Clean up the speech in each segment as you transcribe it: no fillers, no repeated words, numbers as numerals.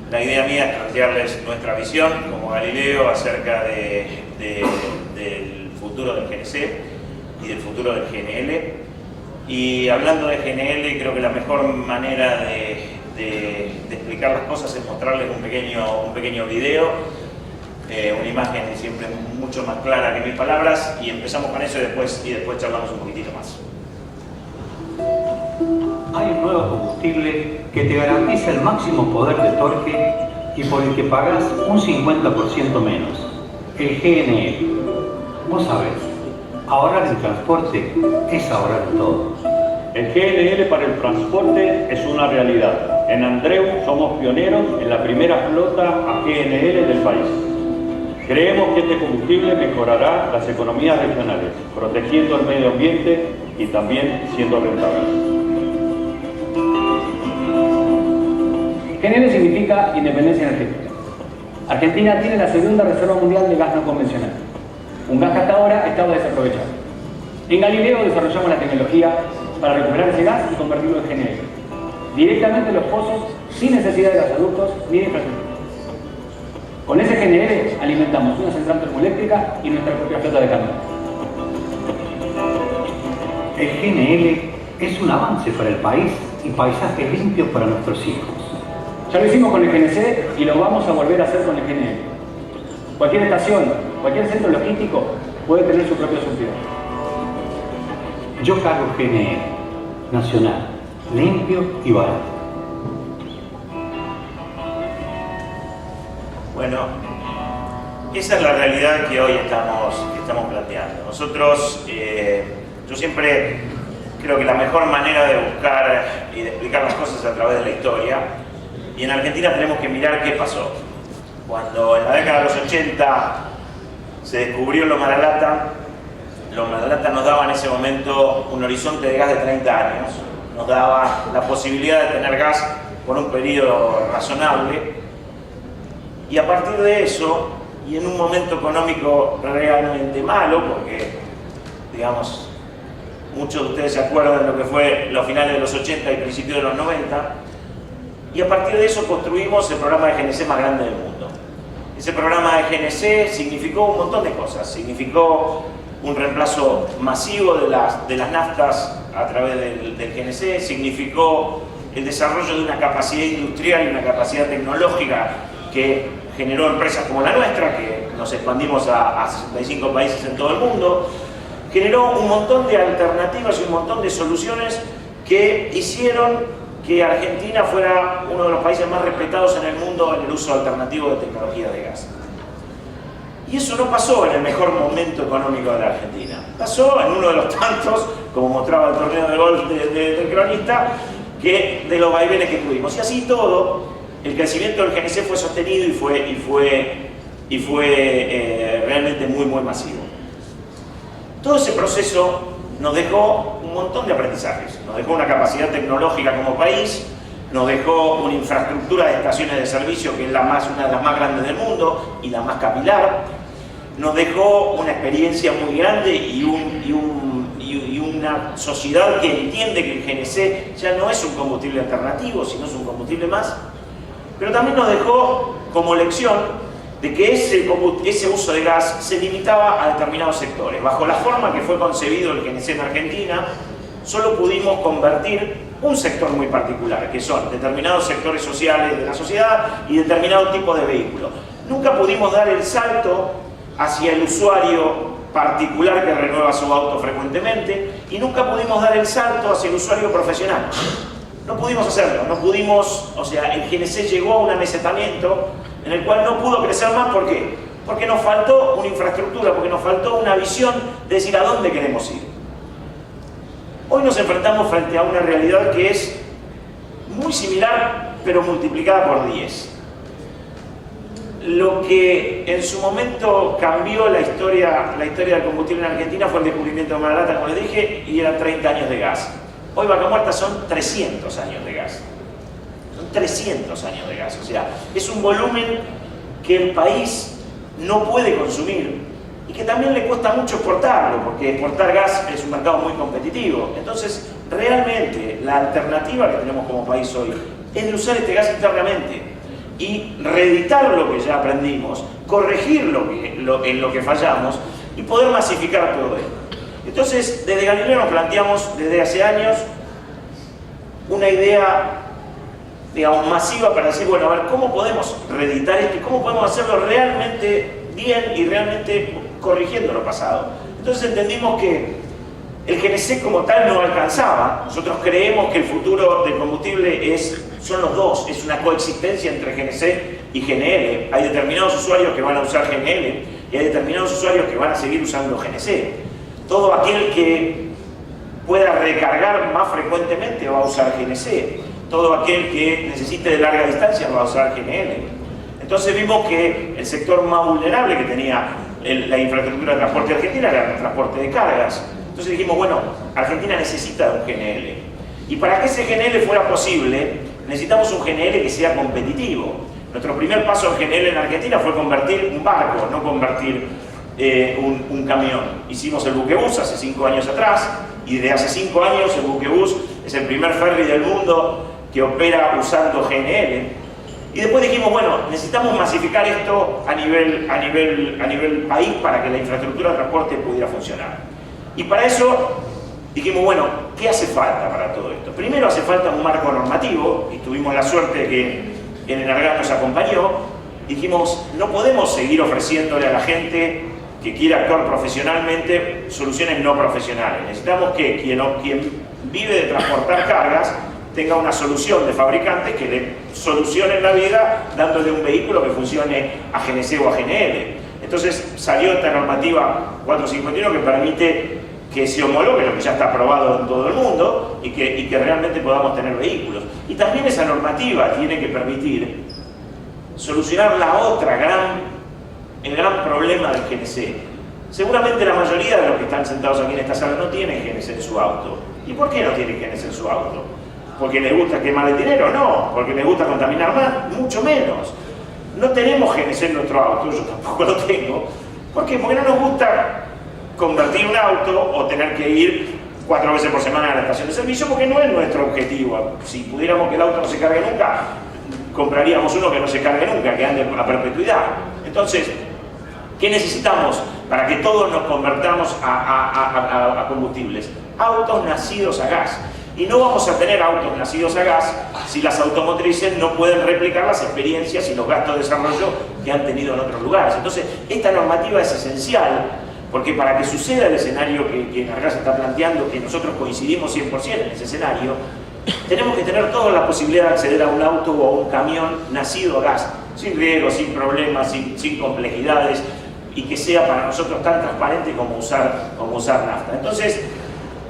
La idea mía es plantearles nuestra visión como Galileo acerca del futuro del GNC y del futuro del GNL. Y hablando de GNL, creo que la mejor manera de explicar las cosas es mostrarles un pequeño video, una imagen siempre mucho más clara que mis palabras, y empezamos con eso y después charlamos un poquitito más. Hay un nuevo combustible que te garantiza el máximo poder de torque y por el que pagas un 50% menos, el GNL. Vos sabés, ahorrar en transporte es ahorrar en todo. El GNL para el transporte es una realidad. En Andreu somos pioneros en la primera flota a GNL del país. Creemos que este combustible mejorará las economías regionales, protegiendo el medio ambiente y también siendo rentable. GNL significa independencia energética. Argentina tiene la segunda reserva mundial de gas no convencional, un gas que hasta ahora estaba desaprovechado. En Galileo desarrollamos la tecnología para recuperar ese gas y convertirlo en GNL, directamente en los pozos, sin necesidad de gasoductos ni de infraestructura. Con ese GNL alimentamos una central termoeléctrica y nuestra propia flota de camiones. El GNL es un avance para el país y paisajes limpios para nuestros hijos. Ya lo hicimos con el GNC y lo vamos a volver a hacer con el GNL. Cualquier estación, cualquier centro logístico puede tener su propio surtidor. Yo cargo GNL, nacional, limpio y barato. Bueno, esa es la realidad que hoy estamos planteando. Nosotros, yo siempre creo que la mejor manera de buscar y de explicar las cosas es a través de la historia. Y en Argentina tenemos que mirar qué pasó. Cuando en la década de los 80 se descubrió Loma de la Lata, Loma de la Lata nos daba en ese momento un horizonte de gas de 30 años. Nos daba la posibilidad de tener gas por un periodo razonable. Y a partir de eso, y en un momento económico realmente malo, porque, digamos, muchos de ustedes se acuerdan de lo que fue los finales de los 80 y principios de los 90, y a partir de eso construimos el programa de GNC más grande del mundo. Ese programa de GNC significó un montón de cosas. Significó un reemplazo masivo de las naftas a través del GNC, significó el desarrollo de una capacidad industrial y una capacidad tecnológica que generó empresas como la nuestra, que nos expandimos a 65 países en todo el mundo, generó un montón de alternativas y un montón de soluciones que hicieron que Argentina fuera uno de los países más respetados en el mundo en el uso alternativo de tecnología de gas. Y eso no pasó en el mejor momento económico de la Argentina. Pasó en uno de los tantos, como mostraba el torneo de golf del cronista, que de los vaivenes que tuvimos. Y así todo, el crecimiento del GNC fue sostenido y fue realmente muy masivo. Todo ese proceso nos dejó un montón de aprendizajes, nos dejó una capacidad tecnológica como país, nos dejó una infraestructura de estaciones de servicio que es una de las más grandes del mundo y la más capilar, nos dejó una experiencia muy grande y una sociedad que entiende que el GNC ya no es un combustible alternativo, sino es un combustible más, pero también nos dejó como lección de que ese uso de gas se limitaba a determinados sectores. Bajo la forma que fue concebido el GNC en Argentina, solo pudimos convertir un sector muy particular, que son determinados sectores sociales de la sociedad y determinado tipo de vehículos. Nunca pudimos dar el salto hacia el usuario particular que renueva su auto frecuentemente y nunca pudimos dar el salto hacia el usuario profesional. No pudimos hacerlo, no pudimos, o sea, el GNC llegó a un amesetamiento en el cual no pudo crecer más. ¿Por qué? Porque nos faltó una infraestructura, porque nos faltó una visión de decir a dónde queremos ir. Hoy nos enfrentamos frente a una realidad que es muy similar, pero multiplicada por 10. Lo que en su momento cambió la historia del combustible en Argentina fue el descubrimiento de Loma de la Lata, como les dije, y eran 30 años de gas. Hoy Vaca Muerta son 300 años de gas. Son 300 años de gas. O sea, es un volumen que el país no puede consumir y que también le cuesta mucho exportarlo, porque exportar gas es un mercado muy competitivo. Entonces, realmente, la alternativa que tenemos como país hoy es de usar este gas internamente. y reeditar lo que ya aprendimos, corregir en lo que fallamos y poder masificar todo esto. Entonces, desde Galileo nos planteamos desde hace años una idea, digamos, masiva para decir, bueno, a ver, ¿cómo podemos reeditar esto y cómo podemos hacerlo realmente bien y realmente corrigiendo lo pasado? Entonces entendimos que el GNC como tal no alcanzaba. Nosotros creemos que el futuro del combustible son los dos, es una coexistencia entre GNC y GNL. Hay determinados usuarios que van a usar GNL y hay determinados usuarios que van a seguir usando GNC. Todo aquel que pueda recargar más frecuentemente va a usar GNC. Todo aquel que necesite de larga distancia va a usar GNL. Entonces vimos que el sector más vulnerable que tenía la infraestructura de transporte argentina era el transporte de cargas. Entonces dijimos, bueno, Argentina necesita un GNL. Y para que ese GNL fuera posible, necesitamos un GNL que sea competitivo. Nuestro primer paso en GNL en Argentina fue convertir un barco, no convertir un camión. Hicimos el buquebús hace 5 años atrás, y desde hace 5 años el buquebús es el primer ferry del mundo que opera usando GNL. Y después dijimos, bueno, necesitamos masificar esto a nivel país para que la infraestructura de transporte pudiera funcionar. Y para eso dijimos, bueno, ¿qué hace falta para todo esto? Primero hace falta un marco normativo, y tuvimos la suerte de que el ENARGAS nos acompañó. Dijimos, no podemos seguir ofreciéndole a la gente que quiere actuar profesionalmente soluciones no profesionales. Necesitamos que quien vive de transportar cargas tenga una solución de fabricante que le solucione la vida dándole un vehículo que funcione a GNC o a GNL. Entonces salió esta normativa 451 que permite que se homologue lo que ya está aprobado en todo el mundo y que realmente podamos tener vehículos. Y también esa normativa tiene que permitir solucionar el gran problema del GNC. Seguramente la mayoría de los que están sentados aquí en esta sala no tienen GNC en su auto. ¿Y por qué no tienen GNC en su auto? ¿Porque les gusta quemar el dinero? No. ¿Porque les gusta contaminar más? Mucho menos. No tenemos GNC en nuestro auto, yo tampoco lo tengo. ¿Por qué? Porque no nos gusta convertir un auto o tener que ir 4 veces por semana a la estación de servicio, porque no es nuestro objetivo. Si pudiéramos que el auto no se cargue nunca, compraríamos uno que no se cargue nunca, que ande a perpetuidad. Entonces, ¿qué necesitamos para que todos nos convertamos a combustibles? Autos nacidos a gas. Y no vamos a tener autos nacidos a gas si las automotrices no pueden replicar las experiencias y los gastos de desarrollo que han tenido en otros lugares. Entonces, esta normativa es esencial, porque para que suceda el escenario que ENARGAS está planteando, que nosotros coincidimos 100% en ese escenario, tenemos que tener toda la posibilidad de acceder a un auto o a un camión nacido a gas, sin riesgos, sin problemas, sin complejidades, y que sea para nosotros tan transparente como usar nafta. Entonces,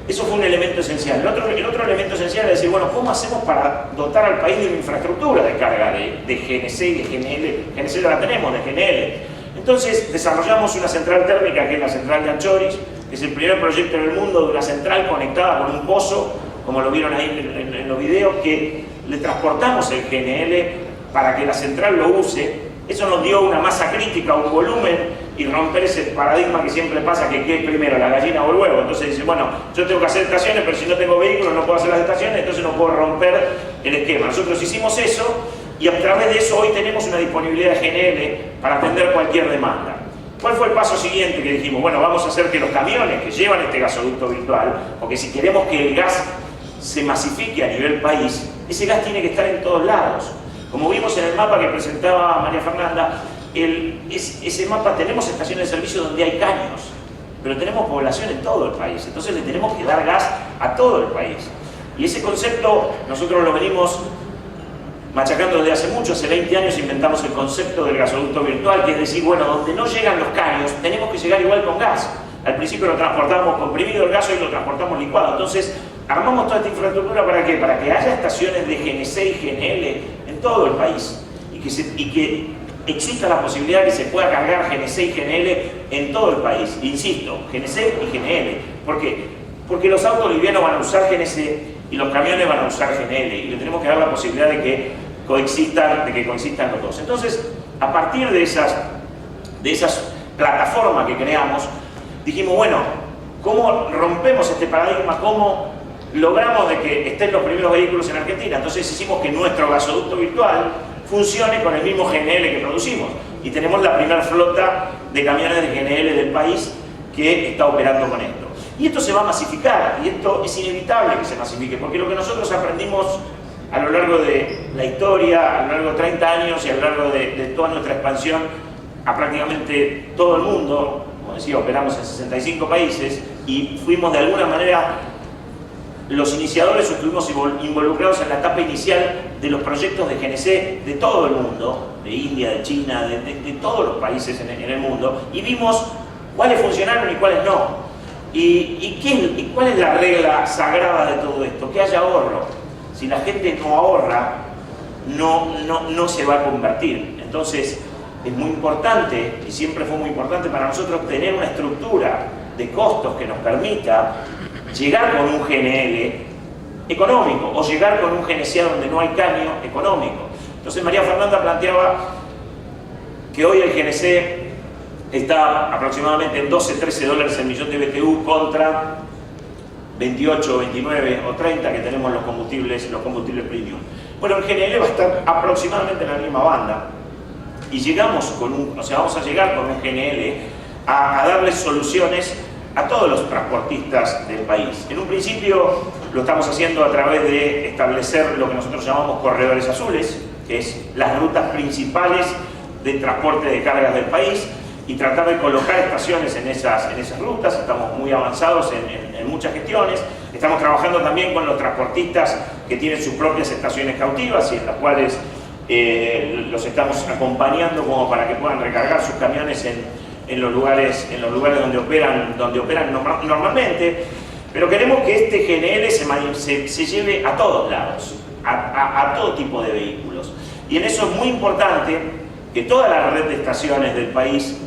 eso fue un elemento esencial. El otro elemento esencial es decir, bueno, ¿cómo hacemos para dotar al país de una infraestructura de carga de GNC y de GNL? GNC ya la tenemos, de GNL. Entonces desarrollamos una central térmica, que es la central de Anchoris, que es el primer proyecto en el mundo de una central conectada con un pozo, como lo vieron ahí en los videos, que le transportamos el GNL para que la central lo use. Eso nos dio una masa crítica, un volumen, y romper ese paradigma que siempre pasa, que ¿qué es primero, la gallina o el huevo? Entonces dice, bueno, yo tengo que hacer estaciones, pero si no tengo vehículos no puedo hacer las estaciones, entonces no puedo romper el esquema. Nosotros hicimos eso, y a través de eso hoy tenemos una disponibilidad de GNL para atender cualquier demanda. ¿Cuál fue el paso siguiente que dijimos? Bueno, vamos a hacer que los camiones que llevan este gasoducto virtual, porque si queremos que el gas se masifique a nivel país, ese gas tiene que estar en todos lados. Como vimos en el mapa que presentaba María Fernanda, ese mapa, tenemos estaciones de servicio donde hay caños, pero tenemos población en todo el país, entonces le tenemos que dar gas a todo el país. Y ese concepto nosotros lo venimos machacando desde hace mucho. Hace 20 años inventamos el concepto del gasoducto virtual, que es decir, bueno, donde no llegan los caños, tenemos que llegar igual con gas. Al principio lo transportábamos comprimido el gas, hoy lo transportamos licuado. Entonces, armamos toda esta infraestructura ¿para qué? Para que haya estaciones de GNC y GNL en todo el país, y que exista la posibilidad de que se pueda cargar GNC y GNL en todo el país. Insisto, GNC y GNL. ¿Por qué? Porque los autos livianos van a usar GNC y los camiones van a usar GNL, y le tenemos que dar la posibilidad de que coexistan los dos. Entonces, a partir de esas plataformas que creamos, dijimos, bueno, ¿cómo rompemos este paradigma? ¿Cómo logramos de que estén los primeros vehículos en Argentina? Entonces hicimos que nuestro gasoducto virtual funcione con el mismo GNL que producimos. Y tenemos la primera flota de camiones de GNL del país que está operando con esto. Y esto se va a masificar, y esto es inevitable que se masifique, porque lo que nosotros aprendimos a lo largo de la historia, a lo largo de 30 años y a lo largo de toda nuestra expansión a prácticamente todo el mundo, como decía, operamos en 65 países y fuimos de alguna manera los iniciadores o estuvimos involucrados en la etapa inicial de los proyectos de GNC de todo el mundo, de India, de China, de todos los países en el mundo, y vimos cuáles funcionaron y cuáles no. ¿Y cuál es la regla sagrada de todo esto? Que haya ahorro. Si la gente no ahorra, no se va a convertir. Entonces, es muy importante, y siempre fue muy importante para nosotros, tener una estructura de costos que nos permita llegar con un GNL económico o llegar con un GNC donde no hay caño económico. Entonces María Fernanda planteaba que hoy el GNC está aproximadamente en 12-13 dólares el millón de BTU contra 28, 29 o 30 que tenemos los combustibles premium. Bueno, el GNL va a estar aproximadamente en la misma banda y llegamos vamos a llegar con un GNL a darles soluciones a todos los transportistas del país. En un principio lo estamos haciendo a través de establecer lo que nosotros llamamos corredores azules, que es las rutas principales de transporte de cargas del país, y tratar de colocar estaciones en esas rutas. Estamos muy avanzados en muchas gestiones. Estamos trabajando también con los transportistas que tienen sus propias estaciones cautivas y en las cuales los estamos acompañando como para que puedan recargar sus camiones en los lugares donde operan normalmente. Pero queremos que este GNL se lleve a todos lados, a todo tipo de vehículos. Y en eso es muy importante que toda la red de estaciones del país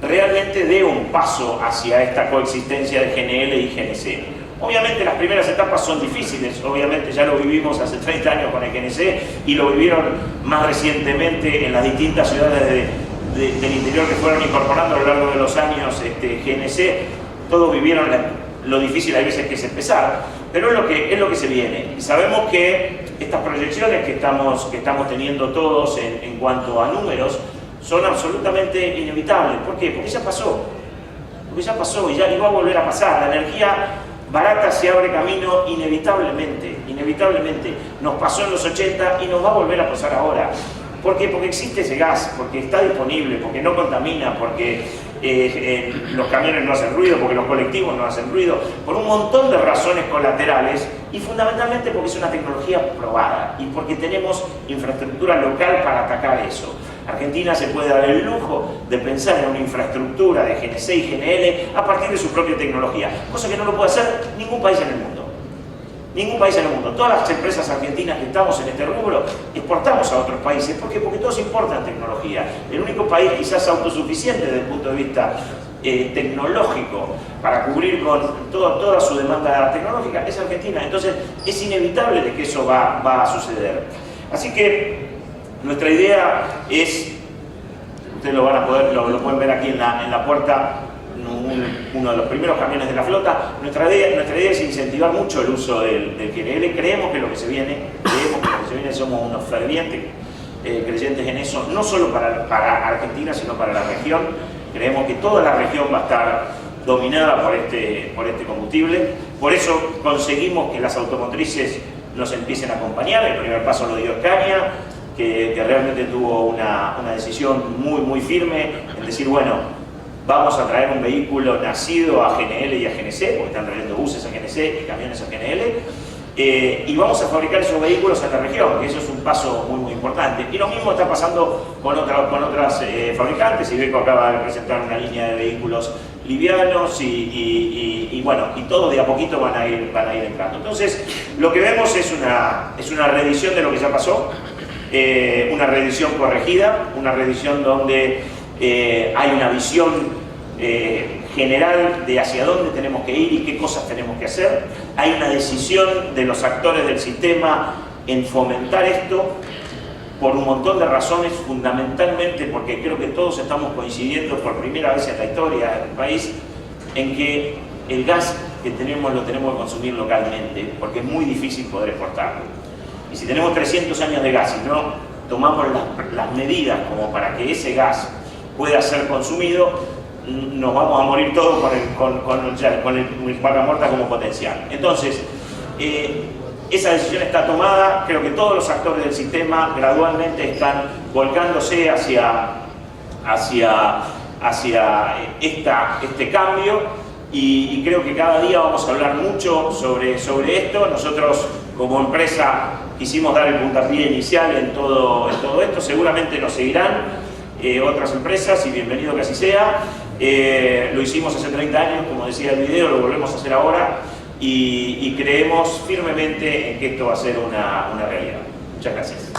realmente dé un paso hacia esta coexistencia de GNL y GNC. Obviamente las primeras etapas son difíciles, obviamente ya lo vivimos hace 30 años con el GNC y lo vivieron más recientemente en las distintas ciudades del interior que fueron incorporando a lo largo de los años GNC. Todos vivieron lo difícil hay veces que es empezar, pero es lo que se viene. Y sabemos que estas proyecciones que estamos teniendo todos en cuanto a números son absolutamente inevitables. ¿Por qué? Porque ya pasó. Porque ya pasó y ya ni va a volver a pasar. La energía barata se abre camino inevitablemente. Nos pasó en los 80 y nos va a volver a pasar ahora. ¿Por qué? Porque existe ese gas, porque está disponible, porque no contamina, porque los camiones no hacen ruido, porque los colectivos no hacen ruido, por un montón de razones colaterales y fundamentalmente porque es una tecnología probada y porque tenemos infraestructura local para atacar eso. Argentina se puede dar el lujo de pensar en una infraestructura de GNC y GNL a partir de su propia tecnología, cosa que no lo puede hacer ningún país en el mundo. Ningún país en el mundo. Todas las empresas argentinas que estamos en este rubro exportamos a otros países. ¿Por qué? Porque todos importan tecnología. El único país quizás autosuficiente desde el punto de vista tecnológico para cubrir con toda su demanda tecnológica es Argentina. Entonces es inevitable de que eso va a suceder. Así que nuestra idea es, ustedes lo pueden ver aquí en la puerta, uno de los primeros camiones de la flota. Nuestra idea es incentivar mucho el uso del GNL. Creemos que lo que se viene, somos unos fervientes creyentes en eso, no solo para Argentina, sino para la región. Creemos que toda la región va a estar dominada por este combustible. Por eso conseguimos que las automotrices nos empiecen a acompañar. El primer paso lo dio Scania, que realmente tuvo una decisión muy firme en decir, bueno, vamos a traer un vehículo nacido a GNL y a GNC, porque están trayendo buses a GNC y camiones a GNL, y vamos a fabricar esos vehículos en la región, que eso es un paso muy importante. Y lo mismo está pasando con otras fabricantes. Iveco acaba de presentar una línea de vehículos livianos y bueno, y todos de a poquito van a ir entrando. Entonces, lo que vemos es una reedición de lo que ya pasó, una reedición corregida, una reedición donde hay una visión general de hacia dónde tenemos que ir y qué cosas tenemos que hacer. Hay una decisión de los actores del sistema en fomentar esto por un montón de razones, fundamentalmente porque creo que todos estamos coincidiendo por primera vez en la historia del país en que el gas que tenemos lo tenemos que consumir localmente, porque es muy difícil poder exportarlo. Y si tenemos 300 años de gas y no tomamos las medidas como para que ese gas pueda ser consumido, nos vamos a morir todos con el vaca muerta como potencial. Entonces, esa decisión está tomada. Creo que todos los actores del sistema gradualmente están volcándose hacia este cambio, y creo que cada día vamos a hablar mucho sobre esto. Nosotros como empresa quisimos dar el puntapié inicial en todo esto. Seguramente nos seguirán otras empresas, y bienvenido que así sea. Lo hicimos hace 30 años, como decía el video, lo volvemos a hacer ahora, y creemos firmemente en que esto va a ser una realidad. Muchas gracias.